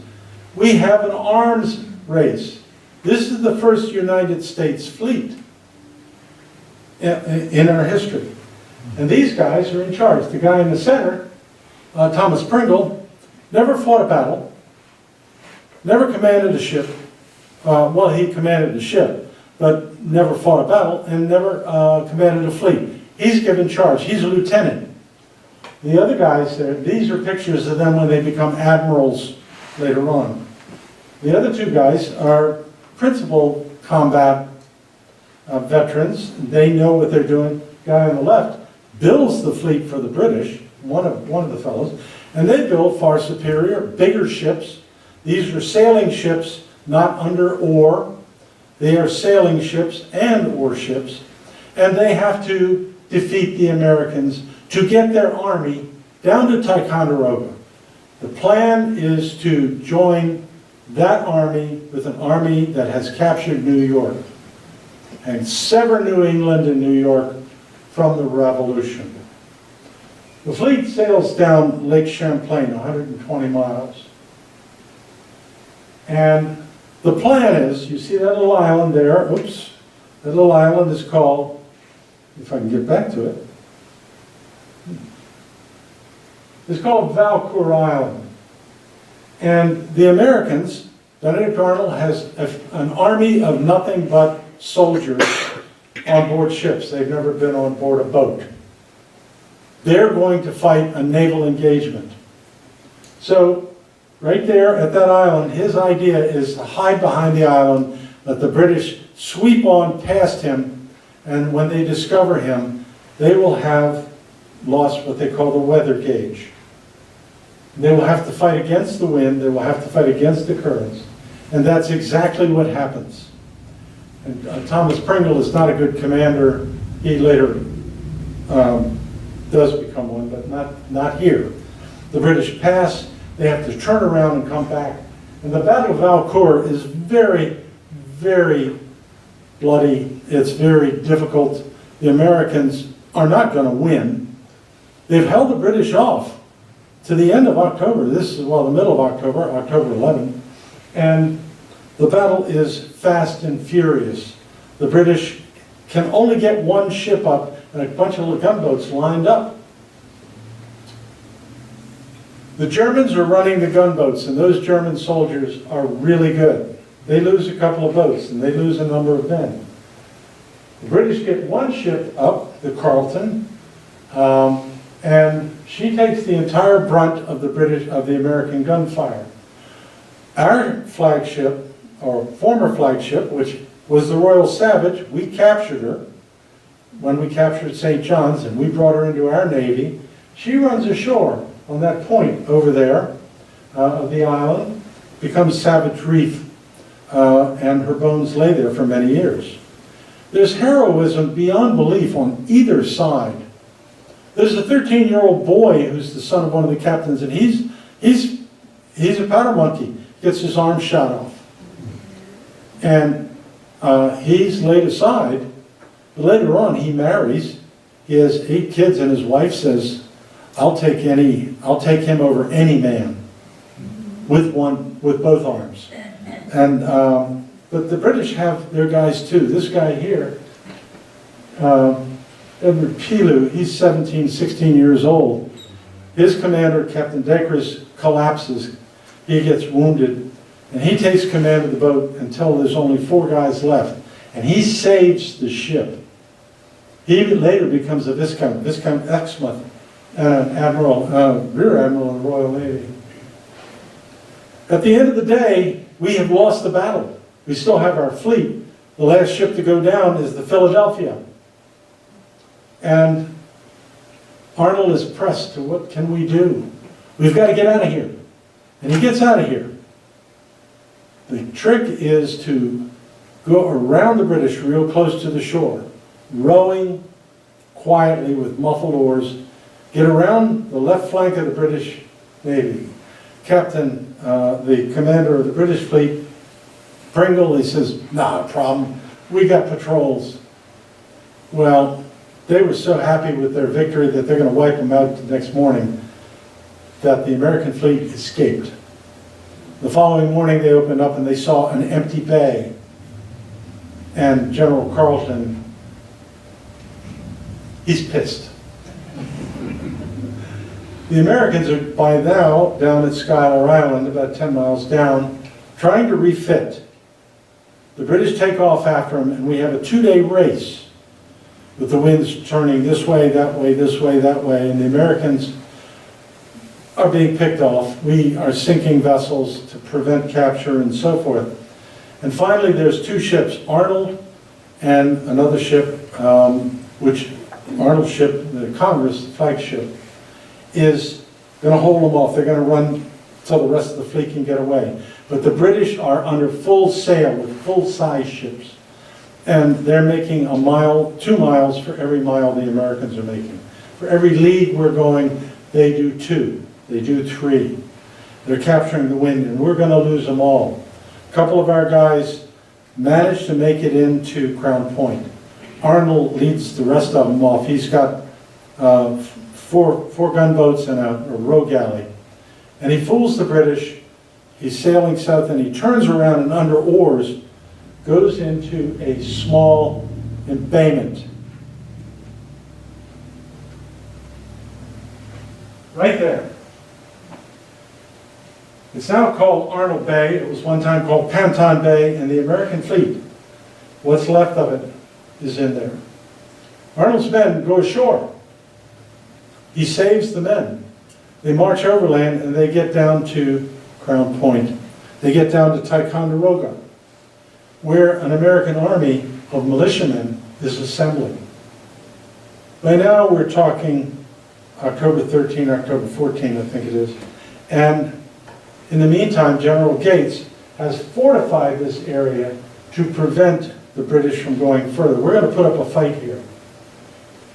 B: We have an arms race. This is the first United States fleet in our history. And these guys are in charge. The guy in the center, Thomas Pringle, never fought a battle, never commanded a ship. Well, he commanded a ship, but never fought a battle and never commanded a fleet. He's given charge. He's a lieutenant. The other guys there, these are pictures of them when they become admirals later on. The other two guys are principal combat veterans. They know what they're doing. The guy on the left builds the fleet for the British, one of the fellows, and they build far superior, bigger ships. These are sailing ships, not under oar. They are sailing ships and oar ships, and they have to defeat the Americans to get their army down to Ticonderoga. The plan is to join that army with an army that has captured New York and sever New England and New York from the Revolution. The fleet sails down Lake Champlain, 120 miles. And the plan is, you see that little island there, oops, that little island is called, if I can get back to it, it's called Valcour Island. And the Americans, Benedict Arnold has an army of nothing but soldiers on board ships. They've never been on board a boat. They're going to fight a naval engagement. So, right there at that island, his idea is to hide behind the island, let the British sweep on past him, and when they discover him, they will have lost what they call the weather gauge. They will have to fight against the wind, they will have to fight against the currents, and that's exactly what happens. And Thomas Pringle is not a good commander. He later does become one, but not here. The British pass, they have to turn around and come back. And the Battle of Valcour is very, very bloody. It's very difficult. The Americans are not going to win. They've held the British off to the end of October. This is, well, the middle of October, October 11. And the battle is fast and furious. The British can only get one ship up and a bunch of gunboats lined up. The Germans are running the gunboats, and those German soldiers are really good. They lose a couple of boats, and they lose a number of men. The British get one ship up, the Carleton, and she takes the entire brunt of the American gunfire. Our flagship, or former flagship, which was the Royal Savage, we captured her. when we captured St. John's and we brought her into our Navy, she runs ashore on that point over there of the island, becomes Savage Reef, and her bones lay there for many years. There's heroism beyond belief on either side. There's a 13-year-old boy who's the son of one of the captains, and he's a powder monkey, gets his arm shot off. And he's laid aside. Later on, he marries. He has 8 kids, and his wife says, I'll take him over any man with both arms. And but the British have their guys too. This guy here, Edward Pellew, he's 17, 16 years old. His commander, Captain Dacres, collapses. He gets wounded, and he takes command of the boat until there's only 4 guys left. And he saves the ship. He later becomes a Viscount Exmouth, and Admiral, Rear Admiral in the Royal Navy. At the end of the day, we have lost the battle. We still have our fleet. The last ship to go down is the Philadelphia. And Arnold is pressed to what can we do? We've got to get out of here. And he gets out of here. The trick is to go around the British real close to the shore, rowing quietly with muffled oars, get around the left flank of the British Navy. Captain, the commander of the British fleet, Pringle, he says, "Not a problem, we got patrols." Well, they were so happy with their victory that they're going to wipe them out the next morning that the American fleet escaped. The following morning they opened up and they saw an empty bay. And General Carleton, he's pissed. The Americans are by now down at Schuyler Island, about 10 miles down, trying to refit. The British take off after them, and we have a 2-day race with the winds turning this way, that way, this way, that way, and the Americans are being picked off. We are sinking vessels to prevent capture and so forth. And finally, there's 2 ships, Arnold and another ship, which Arnold's ship, the Congress, the flagship, is going to hold them off. They're going to run till the rest of the fleet can get away. But the British are under full sail with full-size ships. And they're making a mile, 2 miles for every mile the Americans are making. For every league we're going, they do 2. They do 3. They're capturing the wind, and we're going to lose them all. A couple of our guys managed to make it into Crown Point. Arnold leads the rest of them off. He's got 4 gunboats and a row galley. And he fools the British. He's sailing south, and he turns around and under oars goes into a small embayment. Right there. It's now called Arnold Bay. It was one time called Panton Bay, and the American fleet, what's left of it, is in there. Arnold's men go ashore. He saves the men. They march overland, and they get down to Crown Point. They get down to Ticonderoga, where an American army of militiamen is assembling. By now we're talking October 13, October 14, I think it is. And in the meantime, General Gates has fortified this area to prevent the British from going further. We're going to put up a fight here.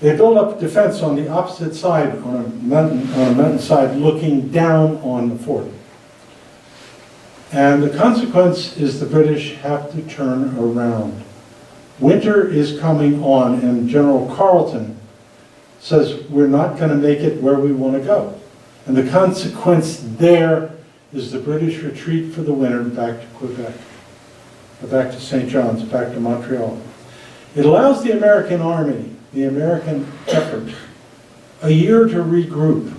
B: They build up defense on the opposite side, on a mountain side, looking down on the fort. And the consequence is the British have to turn around. Winter is coming on, and General Carleton says we're not going to make it where we want to go. And the consequence there is the British retreat for the winter back to Quebec, back to St. John's, back to Montreal. It allows the American army, the American effort, a year to regroup.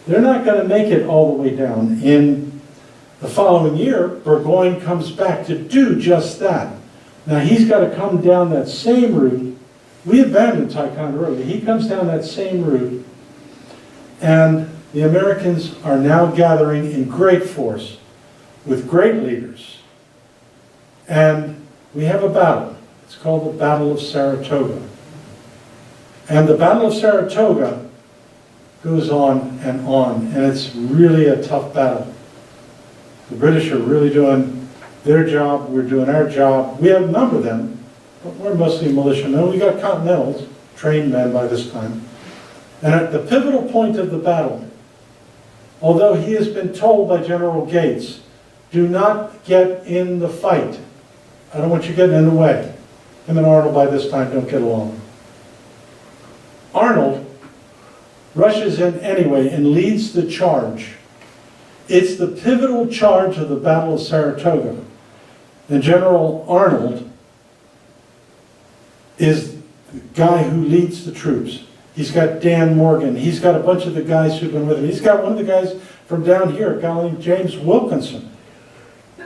B: They're not going to make it all the way down. In the following year, Burgoyne comes back to do just that. Now he's got to come down that same route. We abandoned Ticonderoga. He comes down that same route, and the Americans are now gathering in great force with great leaders. And we have a battle. It's called the Battle of Saratoga. And the Battle of Saratoga goes on, and it's really a tough battle. The British are really doing their job, we're doing our job. We outnumber them, but we're mostly militiamen. We got Continentals, trained men by this time. And at the pivotal point of the battle, although he has been told by General Gates, do not get in the fight. I don't want you getting in the way. Him and Arnold by this time don't get along. Arnold rushes in anyway and leads the charge. It's the pivotal charge of the Battle of Saratoga. And General Arnold is the guy who leads the troops. He's got Dan Morgan. He's got a bunch of the guys who've been with him. He's got one of the guys from down here, a guy named James Wilkinson,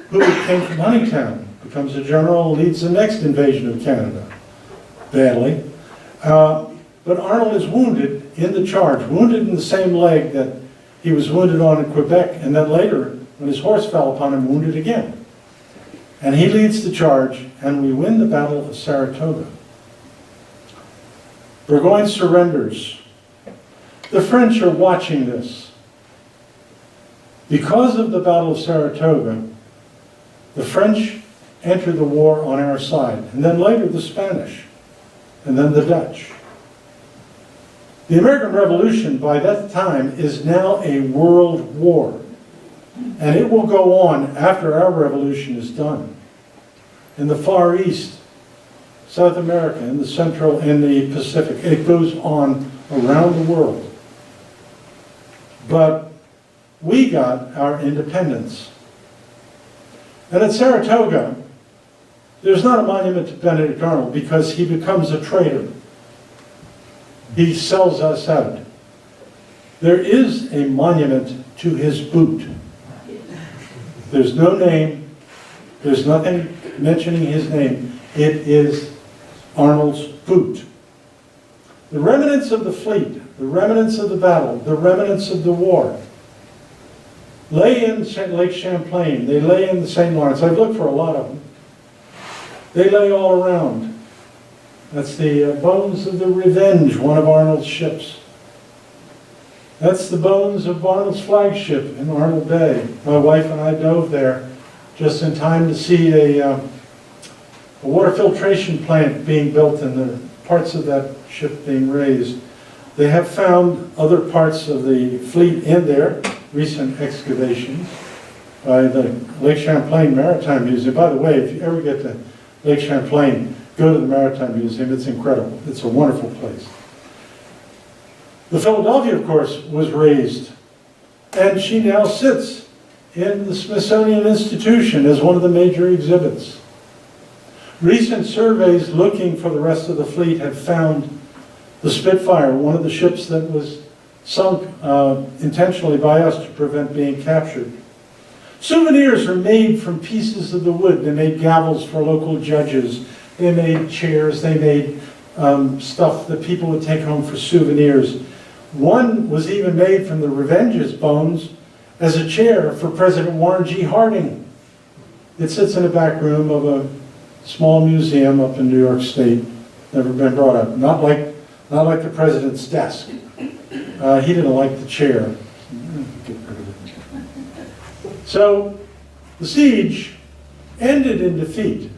B: who came from Huntingtown, becomes a general, leads the next invasion of Canada, badly. But Arnold is wounded in the charge, wounded in the same leg that he was wounded on in Quebec, and then later, when his horse fell upon him, wounded again. And he leads the charge, and we win the Battle of Saratoga. Burgoyne surrenders. The French are watching this. Because of the Battle of Saratoga, the French enter the war on our side, and then later the Spanish, and then the Dutch. The American Revolution by that time is now a world war, and it will go on after our revolution is done. In the Far East, South America, in the Central, in the Pacific, it goes on around the world. But we got our independence. And at Saratoga, there's not a monument to Benedict Arnold because he becomes a traitor. He sells us out. There is a monument to his boot. There's no name. There's nothing mentioning his name. It is Arnold's boot. The remnants of the fleet, the remnants of the battle, the remnants of the war lay in Lake Champlain. They lay in the St. Lawrence. I've looked for a lot of them. They lay all around. That's the bones of the Revenge, one of Arnold's ships. That's the bones of Arnold's flagship in Arnold Bay. My wife and I dove there just in time to see a water filtration plant being built and the parts of that ship being raised. They have found other parts of the fleet in there, recent excavations by the Lake Champlain Maritime Museum. By the way, if you ever get to Lake Champlain, go to the Maritime Museum. It's incredible. It's a wonderful place. The Philadelphia, of course, was raised, and she now sits in the Smithsonian Institution as one of the major exhibits. Recent surveys looking for the rest of the fleet have found the Spitfire, one of the ships that was sunk intentionally by us to prevent being captured. Souvenirs are made from pieces of the wood. They made gavels for local judges. They made chairs. They made stuff that people would take home for souvenirs. One was even made from the Revenge's bones as a chair for President Warren G. Harding. It sits in the back room of a small museum up in New York State. Never been brought up. Not like the president's desk. He didn't like the chair. Get rid of it. So the siege ended in defeat.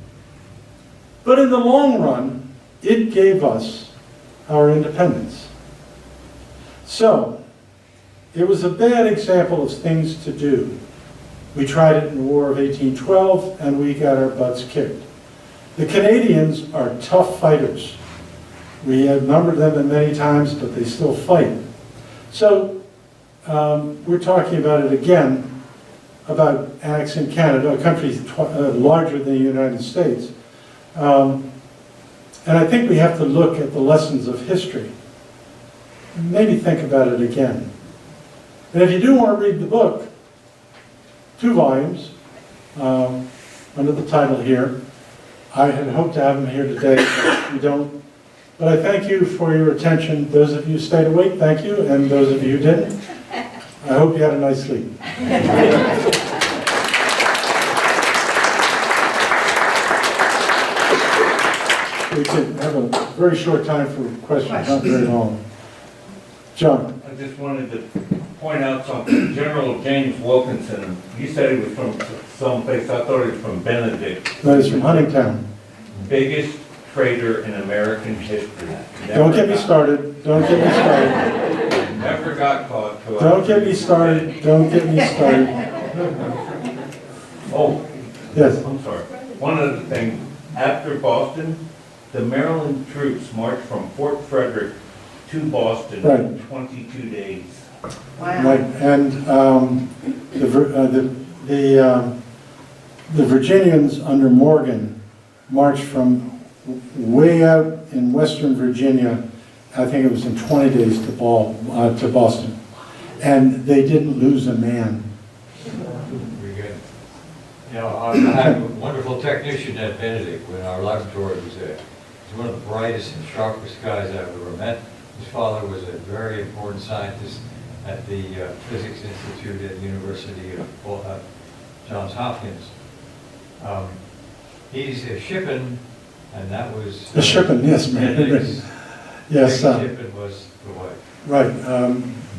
B: But in the long run, it gave us our independence. So it was a bad example of things to do. We tried it in the War of 1812, and we got our butts kicked. The Canadians are tough fighters. We outnumbered them many times, but they still fight. So we're talking about it again, about annexing Canada, a country larger than the United States. And I think we have to look at the lessons of history. Maybe think about it again. And if you do want to read the book, 2 volumes, under the title here. I had hoped to have them here today, but we don't. But I thank you for your attention. Those of you who stayed awake, thank you. And those of you who didn't, I hope you had a nice sleep. we can have a very short time for questions, not very long. John?
C: I just wanted to point out something. General James Wilkinson, you said he was from someplace, I thought he was from Benedict.
B: That is from Huntingtown.
C: Biggest trader in American history.
B: Don't get me started, don't get me started.
C: Never got caught. till
B: Don't get me started, don't get me started.
C: Oh,
B: Yes,
C: I'm sorry. One other thing, after Boston, the Maryland troops marched from Fort Frederick to Boston in
B: Right.
C: 22 days.
B: right, and the Virginians under Morgan marched from way out in western Virginia, I think it was in 20 days to Boston. And they didn't lose a man.
D: Very good. You know, I had a wonderful technician at Benedict when our laboratory was there. He's one of the brightest and sharpest guys I've ever met. His father was a very important scientist at the Physics Institute at the University of Johns Hopkins. He's a Shippen, and that was...
B: The Shippen, yes,
D: Benedict's.
B: Yes,
D: Shippen was the wife.
B: right.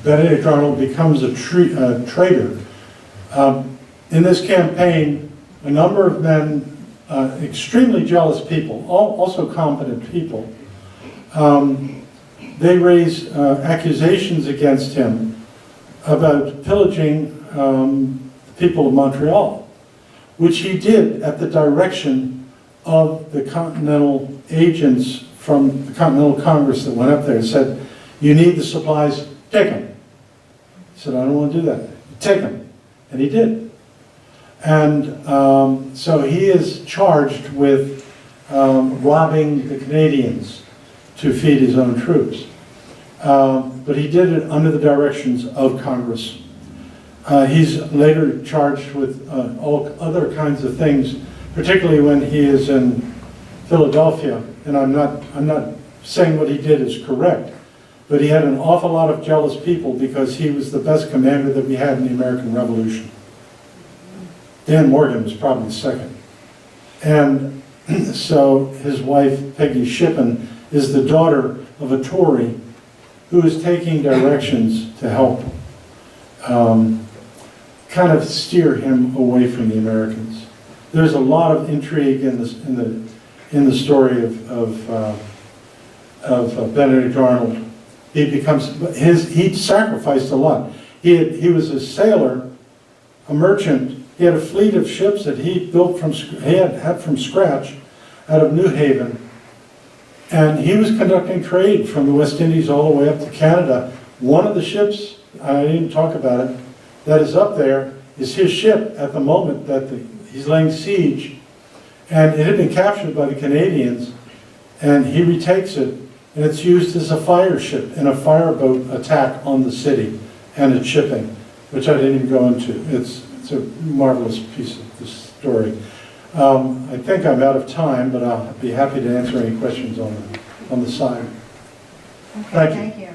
B: Benedict Arnold becomes a traitor. In this campaign, a number of men, extremely jealous people, also competent people, they raise accusations against him about pillaging people of Montreal, which he did at the direction of the Continental agents from the Continental Congress that went up there and said, you need the supplies, take them. He said, I don't want to do that. Take them. And he did. And so he is charged with robbing the Canadians to feed his own troops. But he did it under the directions of Congress. He's later charged with all other kinds of things, particularly when he is in Philadelphia. And I'm not saying what he did is correct, but he had an awful lot of jealous people because he was the best commander that we had in the American Revolution. Dan Morgan was probably second. And so his wife, Peggy Shippen, is the daughter of a Tory who is taking directions to help kind of steer him away from the Americans. There's a lot of intrigue in the story of Benedict Arnold. He sacrificed a lot. He was a sailor, a merchant. He had a fleet of ships that he built from scratch out of New Haven. And he was conducting trade from the West Indies all the way up to Canada. One of the ships, I didn't talk about it, that is up there is his ship at the moment that he's laying siege. And it had been captured by the Canadians, and he retakes it, and it's used as a fire ship in a fireboat attack on the city and its shipping, which I didn't even go into. It's a marvelous piece of the story. I think I'm out of time, but I'll be happy to answer any questions on the side. Thank you.
A: Thank you.